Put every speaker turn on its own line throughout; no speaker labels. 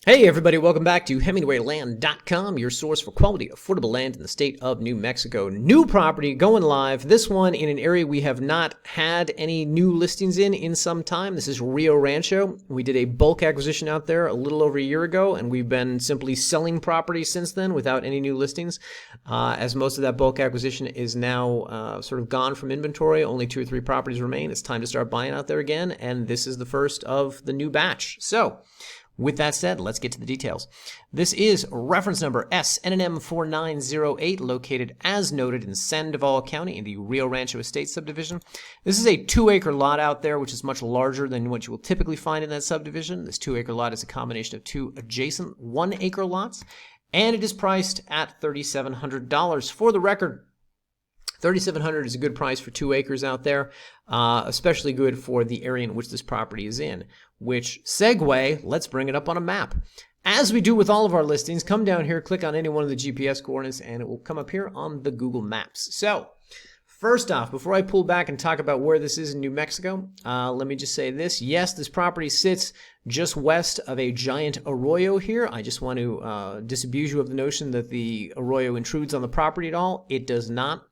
Hey everybody, welcome back to HemingwayLand.com, your source for quality, affordable land in the state of New Mexico. New property going live, this one in an area we have not had any new listings in some time. This is Rio Rancho. We did a bulk acquisition out there a little over a year ago, and we've been simply selling property since then without any new listings. As most of that bulk acquisition is now sort of gone from inventory, only 2 or 3 properties remain. It's time to start buying out there again, and this is the first of the new batch. So, with that said, let's get to the details. This is reference number SNNM4908, located as noted in Sandoval County in the Rio Rancho Estate subdivision. This is a 2-acre lot out there, which is much larger than what you will typically find in that subdivision. This 2-acre lot is a combination of 2 adjacent 1-acre lots, and it is priced at $3,700. For the record, $3,700 is a good price for 2 acres out there, especially good for the area in which this property is in. Which segue, let's bring it up on a map. As we do with all of our listings, come down here, click on any one of the GPS coordinates, and it will come up here on the Google Maps. So, first off, before I pull back and talk about where this is in New Mexico, let me just say this. Yes, this property sits just west of a giant arroyo here. I just want to disabuse you of the notion that the arroyo intrudes on the property at all. It does not.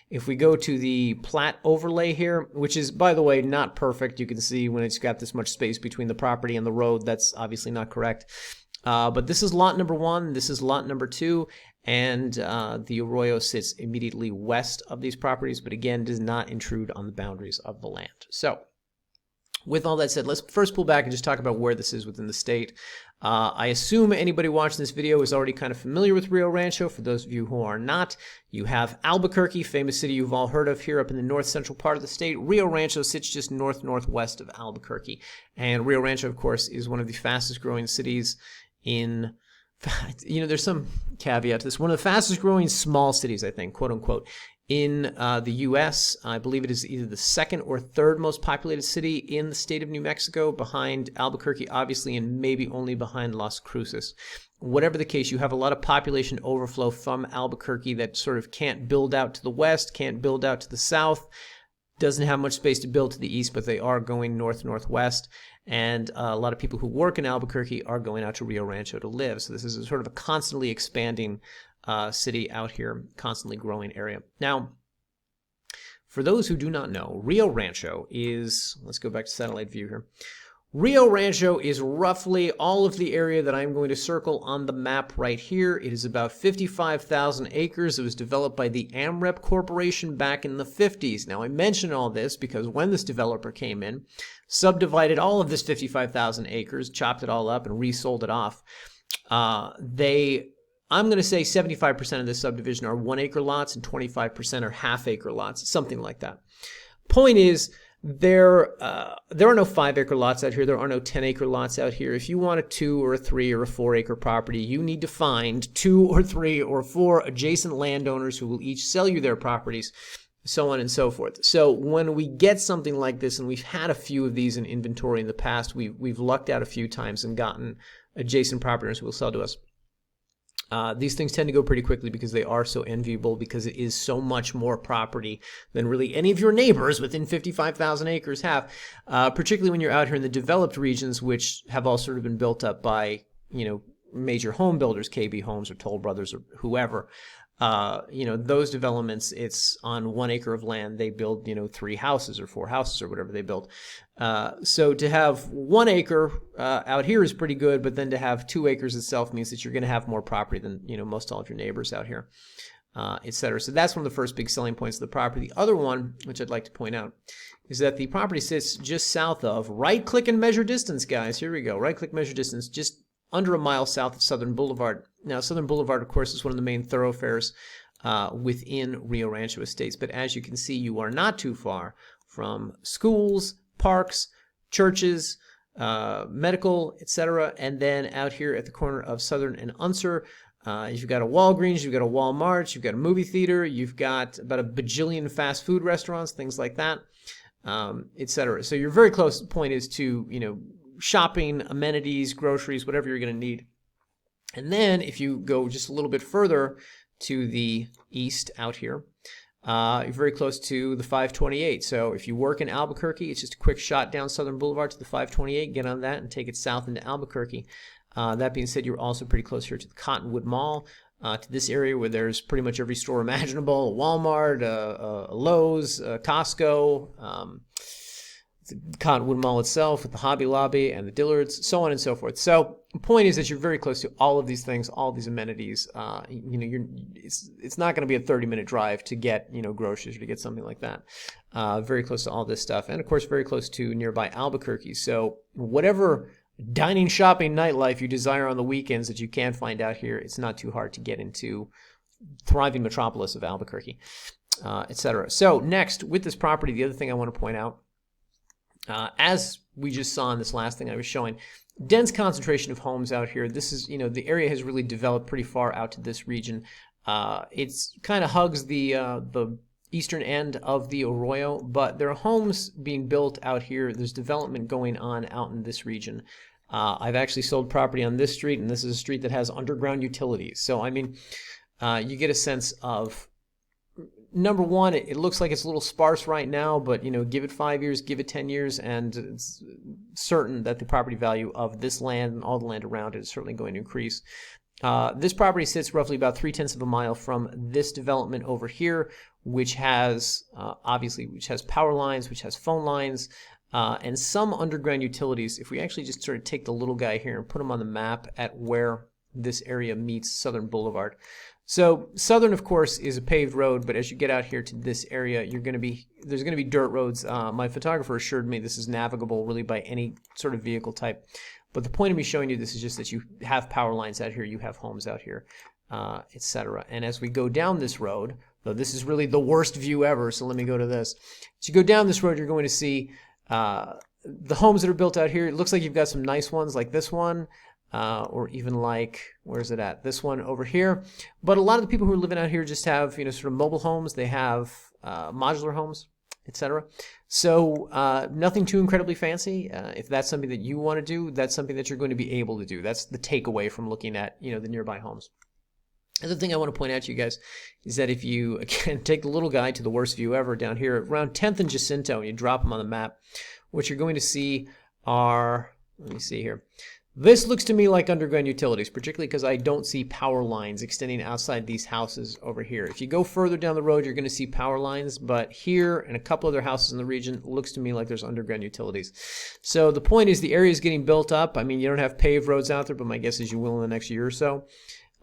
If we go to the plat overlay here, which is, by the way, not perfect. You can see when it's got this much space between the property and the road, that's obviously not correct. But this is lot number 1, this is lot number 2, and the arroyo sits immediately west of these properties, but again, does not intrude on the boundaries of the land. So, with all that said, let's first pull back and just talk about where this is within the state. I assume anybody watching this video is already kind of familiar with Rio Rancho. For those of you who are not, you have Albuquerque, famous city you've all heard of here up in the north central part of the state. Rio Rancho sits just northwest of Albuquerque. And Rio Rancho, of course, is one of the fastest growing cities in, there's some caveat to this. One of the fastest growing small cities, I think, quote unquote, in the U.S. I believe it is either the 2nd or 3rd most populated city in the state of New Mexico, behind Albuquerque, obviously, and maybe only behind Las Cruces. Whatever the case, you have a lot of population overflow from Albuquerque that sort of can't build out to the west, can't build out to the south, doesn't have much space to build to the east, but they are going northwest. And a lot of people who work in Albuquerque are going out to Rio Rancho to live. So this is a sort of a constantly expanding city out here, constantly growing area. Now, for those who do not know, Rio Rancho is, let's go back to satellite view here. Rio Rancho is roughly all of the area that I'm going to circle on the map right here. It is about 55,000 acres. It was developed by the AMREP Corporation back in the 50s. Now, I mention all this because when this developer came in, subdivided all of this 55,000 acres, chopped it all up, and resold it off, I'm going to say 75% of this subdivision are 1-acre lots and 25% are half-acre lots, something like that. Point is, there are no 5-acre lots out here. There are no 10-acre lots out here. If you want a 2 or a 3 or a 4-acre property, you need to find 2 or 3 or 4 adjacent landowners who will each sell you their properties, so on and so forth. So when we get something like this, and we've had a few of these in inventory in the past, we've lucked out a few times and gotten adjacent property owners who will sell to us. These things tend to go pretty quickly because they are so enviable, because it is so much more property than really any of your neighbors within 55,000 acres have, particularly when you're out here in the developed regions, which have all sort of been built up by, major home builders, KB Homes or Toll Brothers or whoever. Those developments, it's on 1 acre of land, they build, 3 houses or 4 houses or whatever they build. So to have 1 acre out here is pretty good, but then to have 2 acres itself means that you're going to have more property than, most all of your neighbors out here, etc. So that's one of the first big selling points of the property. The other one, which I'd like to point out, is that the property sits just south of, right-click and measure distance, guys. Here we go. Right-click, measure distance, just under a mile south of Southern Boulevard. Now, Southern Boulevard, of course, is one of the main thoroughfares within Rio Rancho Estates. But as you can see, you are not too far from schools, parks, churches, medical, etc. And then out here at the corner of Southern and Unser, you've got a Walgreens, you've got a Walmart, you've got a movie theater, you've got about a bajillion fast food restaurants, things like that, etc. So you're very close. The point is to, shopping, amenities, groceries, whatever you're going to need. And then if you go just a little bit further to the east out here, you're very close to the 528. So if you work in Albuquerque, it's just a quick shot down Southern Boulevard to the 528, get on that and take it south into Albuquerque. That being said, you're also pretty close here to the Cottonwood Mall, to this area where there's pretty much every store imaginable, a Walmart, a Lowe's, a Costco, the Cottonwood Mall itself with the Hobby Lobby and the Dillards, so on and so forth. So the point is that you're very close to all of these things, all of these amenities. It's not going to be a 30-minute drive to get, groceries or to get something like that. Very close to all this stuff. And of course, very close to nearby Albuquerque. So whatever dining, shopping, nightlife you desire on the weekends that you can find out here, it's not too hard to get into thriving metropolis of Albuquerque, etc. So next, with this property, the other thing I want to point out, as we just saw in this last thing I was showing, dense concentration of homes out here. This is, the area has really developed pretty far out to this region. It's kind of hugs the eastern end of the Arroyo, but there are homes being built out here. There's development going on out in this region. I've actually sold property on this street, and this is a street that has underground utilities. So, I mean, you get a sense of, number one, it looks like it's a little sparse right now, but, give it 5 years, give it 10 years, and it's certain that the property value of this land and all the land around it is certainly going to increase. This property sits roughly about 3/10 of a mile from this development over here, which has, which has power lines, which has phone lines, and some underground utilities. If we actually just sort of take the little guy here and put him on the map at where this area meets Southern Boulevard. So Southern, of course, is a paved road, but as you get out here to this area, there's going to be dirt roads. My photographer assured me this is navigable really by any sort of vehicle type. But the point of me showing you this is just that you have power lines out here, you have homes out here, etc. And as we go down this road, though this is really the worst view ever, so let me go to this. As you go down this road, you're going to see the homes that are built out here. It looks like you've got some nice ones like this one, or even like, where's it at? This one over here. But a lot of the people who are living out here just have, sort of mobile homes. They have modular homes, etc. So nothing too incredibly fancy. If that's something that you want to do, that's something that you're going to be able to do. That's the takeaway from looking at, the nearby homes. Another thing I want to point out to you guys is that if you, again, take the little guy to the worst view ever down here, around 10th and Jacinto, and you drop them on the map, what you're going to see are, let me see here. This looks to me like underground utilities, particularly because I don't see power lines extending outside these houses over here. If you go further down the road, you're going to see power lines, but here and a couple other houses in the region, it looks to me like there's underground utilities. So the point is the area is getting built up. I mean, you don't have paved roads out there, but my guess is you will in the next year or so.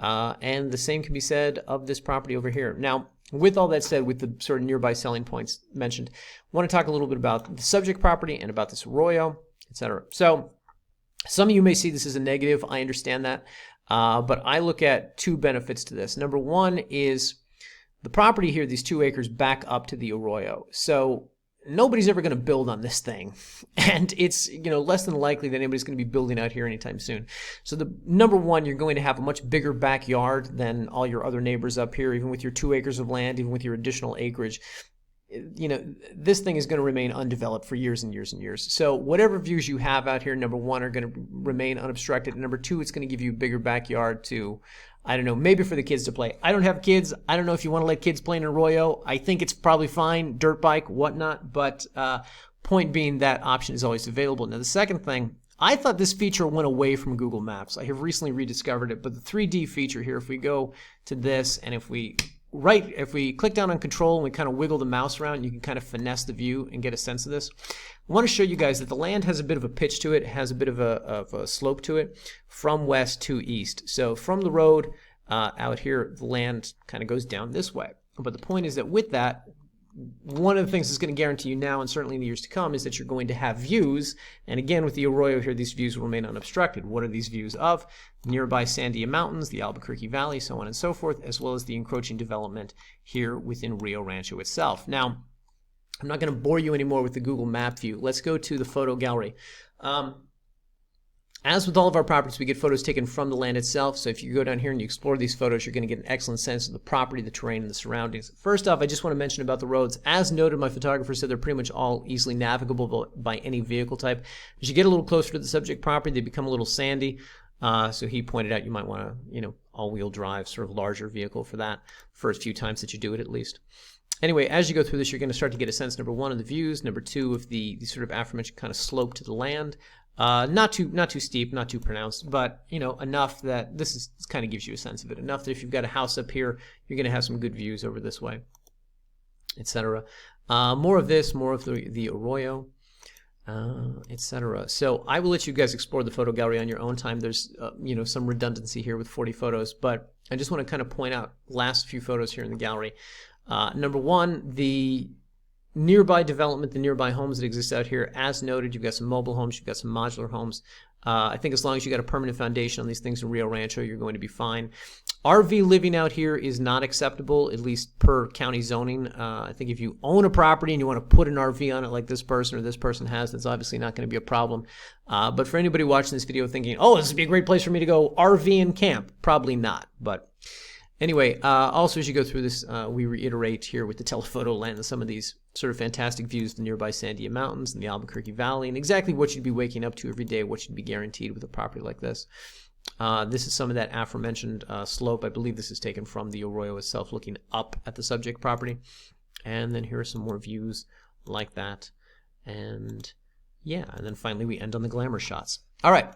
And the same can be said of this property over here. Now, with all that said, with the sort of nearby selling points mentioned, I want to talk a little bit about the subject property and about this arroyo, etc. So some of you may see this as a negative. I understand that. But I look at two benefits to this. Number one is the property here, these 2 acres, back up to the arroyo. So nobody's ever going to build on this thing. And it's, less than likely that anybody's going to be building out here anytime soon. So the number one, you're going to have a much bigger backyard than all your other neighbors up here, even with your 2 acres of land, even with your additional acreage. This thing is going to remain undeveloped for years and years and years. So whatever views you have out here, number one, are going to remain unobstructed. And number two, it's going to give you a bigger backyard to, I don't know, maybe for the kids to play. I don't have kids. I don't know if you want to let kids play in an arroyo. I think it's probably fine, dirt bike, whatnot. But point being, that option is always available. Now, the second thing, I thought this feature went away from Google Maps. I have recently rediscovered it. But the 3D feature here, if we go to this and if we click down on control and we kind of wiggle the mouse around, you can kind of finesse the view and get a sense of this. I want to show you guys that the land has a bit of a pitch to it, has a bit of a slope to it from west to east. So from the road out here, the land kind of goes down this way. But the point is that with that, one of the things that's going to guarantee you now and certainly in the years to come is that you're going to have views. And again, with the arroyo here, these views will remain unobstructed. What are these views of? Nearby Sandia Mountains, the Albuquerque Valley, so on and so forth, as well as the encroaching development here within Rio Rancho itself. Now, I'm not going to bore you anymore with the Google Map view. Let's go to the photo gallery. As with all of our properties, we get photos taken from the land itself. So if you go down here and you explore these photos, you're going to get an excellent sense of the property, the terrain, and the surroundings. First off, I just want to mention about the roads. As noted, my photographer said they're pretty much all easily navigable by any vehicle type. As you get a little closer to the subject property, they become a little sandy. So he pointed out you might want to, all-wheel drive, sort of larger vehicle for that first few times that you do it at least. Anyway, as you go through this, you're going to start to get a sense, number one, of the views, number two, of the sort of aforementioned kind of slope to the land. Not too steep, not too pronounced, but you know, enough that this kind of gives you a sense of it. Enough that if you've got a house up here, you're going to have some good views over this way, etc. More of this, more of the arroyo, etc. So I will let you guys explore the photo gallery on your own time. There's you know, some redundancy here with 40 photos, but I just want to kind of point out last few photos here in the gallery. Number one, the nearby development, the nearby homes that exist out here. As noted, you've got some mobile homes, you've got some modular homes. I think as long as you got a permanent foundation on these things in Rio Rancho, you're going to be fine. RV living out here is not acceptable, at least per county zoning. I think if you own a property and you want to put an RV on it like this person or this person has, that's obviously not going to be a problem. But for anybody watching this video thinking, oh, this would be a great place for me to go RV and camp, probably not. But anyway, also as you go through this, we reiterate here with the telephoto lens some of these sort of fantastic views of the nearby Sandia Mountains and the Albuquerque Valley, and exactly what you'd be waking up to every day, what you'd be guaranteed with a property like this. This is some of that aforementioned slope. I believe this is taken from the arroyo itself, looking up at the subject property. And then here are some more views like that. And yeah, and then finally we end on the glamour shots. All right.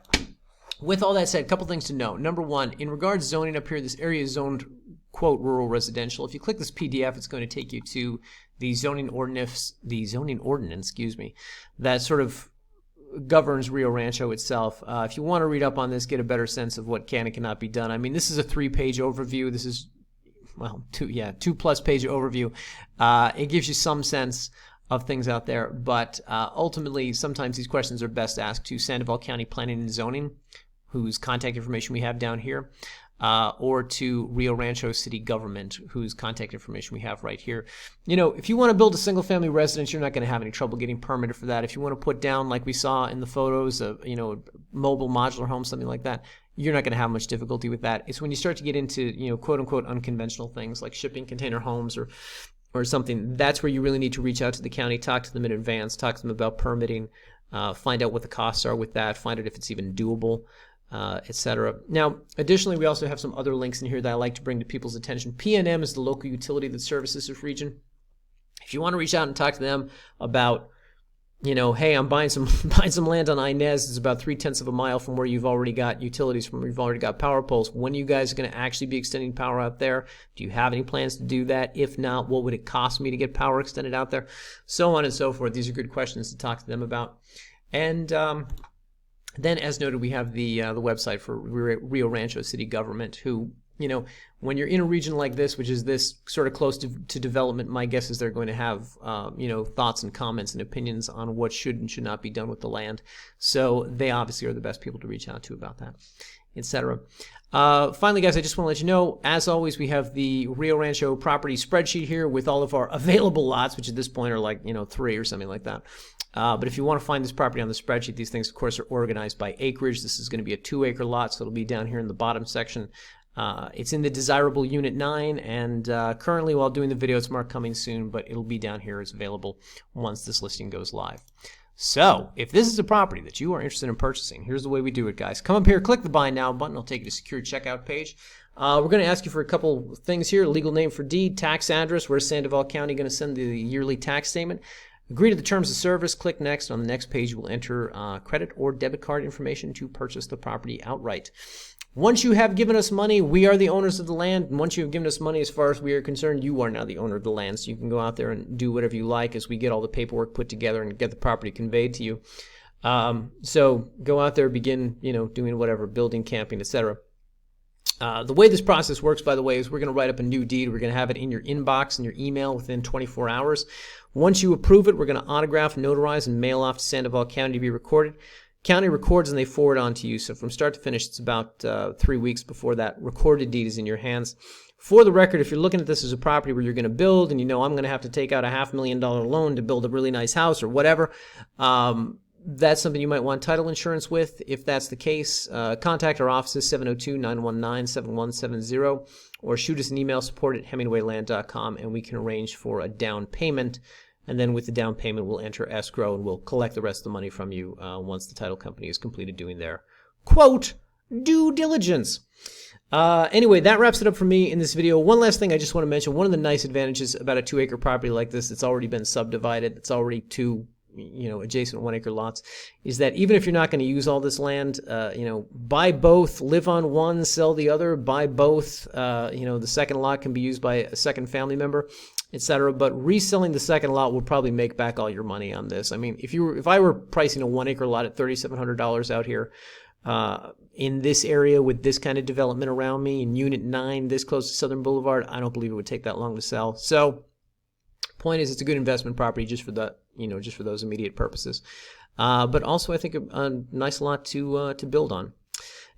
With all that said, a couple things to know. Number one, in regards to zoning up here, this area is zoned, quote, rural residential. If you click this PDF, it's going to take you to the zoning ordinance, excuse me, that sort of governs Rio Rancho itself. If you want to read up on this, get a better sense of what can and cannot be done. I mean, this is a 3-page overview. This is, well, 2+ page overview. It gives you some sense of things out there, but ultimately, sometimes these questions are best asked to Sandoval County Planning and Zoning, whose contact information we have down here, or to Rio Rancho City Government, whose contact information we have right here. You know, if you want to build a single-family residence, you're not going to have any trouble getting permitted for that. If you want to put down, like we saw in the photos, you know, mobile modular home, something like that, you're not going to have much difficulty with that. It's when you start to get into, you know, quote-unquote unconventional things like shipping container homes or something, that's where you really need to reach out to the county, talk to them in advance, talk to them about permitting, find out what the costs are with that, find out if it's even doable, etc. Now, additionally, we also have some other links in here that I like to bring to people's attention. PNM is the local utility that services this region. If you want to reach out and talk to them about, you know, hey, I'm buying some land on Inez. It's about 3/10 of a mile from where you've already got utilities, from where you've already got power poles. When are you guys going to actually be extending power out there? Do you have any plans to do that? If not, what would it cost me to get power extended out there? So on and so forth. These are good questions to talk to them about. And then, as noted, we have the website for Rio Rancho City Government, who, you know, when you're in a region like this, which is this sort of close to development, my guess is they're going to have, you know, thoughts and comments and opinions on what should and should not be done with the land. So they obviously are the best people to reach out to about that, etc. Finally, guys, I just want to let you know, as always, we have the Rio Rancho property spreadsheet here with all of our available lots, which at this point are like, you know, 3 or something like that. But if you want to find this property on the spreadsheet, these things, of course, are organized by acreage. This is going to be a 2-acre lot, so it'll be down here in the bottom section. It's in the desirable Unit 9, and currently, while doing the video, it's marked coming soon, but it'll be down here as available once this listing goes live. So, if this is a property that you are interested in purchasing, here's the way we do it, guys. Come up here, click the Buy Now button. It'll take you to a secure checkout page. We're going to ask you for a couple things here. Legal name for deed, tax address, where's Sandoval County going to send the yearly tax statement. Agree to the terms of service, click next. On the next page, you will enter credit or debit card information to purchase the property outright. Once you have given us money, we are the owners of the land. And once you have given us money, as far as we are concerned, you are now the owner of the land. So you can go out there and do whatever you like as we get all the paperwork put together and get the property conveyed to you. So go out there, begin, you know, doing whatever, building, camping, etc. The way this process works, by the way, is we're going to write up a new deed. We're going to have it in your inbox and your email within 24 hours. Once you approve it, we're going to autograph, notarize, and mail off to Sandoval County to be recorded. County records and they forward on to you. So from start to finish, it's about 3 weeks before that recorded deed is in your hands. For the record, if you're looking at this as a property where you're going to build and you know I'm going to have to take out a $500,000 loan to build a really nice house or whatever, that's something you might want title insurance with. If that's the case, contact our offices, 702-919-7170, or shoot us an email, support@hemingwayland.com, and we can arrange for a down payment. And then with the down payment, we'll enter escrow and we'll collect the rest of the money from you once the title company has completed doing their, quote, due diligence. Anyway, that wraps it up for me in this video. One last thing I just want to mention. One of the nice advantages about a 2-acre property like this that's already been subdivided, it's already 2 adjacent 1 acre lots, is that even if you're not going to use all this land, buy both, live on one, sell the other, buy both. The second lot can be used by a second family member, etc. But reselling the second lot will probably make back all your money on this. I mean, if I were pricing a 1 acre lot at $3,700 out here, in this area with this kind of development around me, in Unit 9, this close to Southern Boulevard, I don't believe it would take that long to sell. So, point is, it's a good investment property just for just for those immediate purposes. But also, I think a nice lot to build on,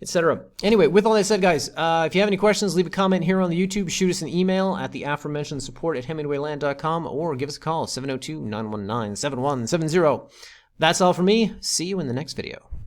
etc. Anyway, with all that said, guys, if you have any questions, leave a comment here on the YouTube. Shoot us an email at the aforementioned support@hemingwayland.com, or give us a call, 702-919-7170. That's all for me. See you in the next video.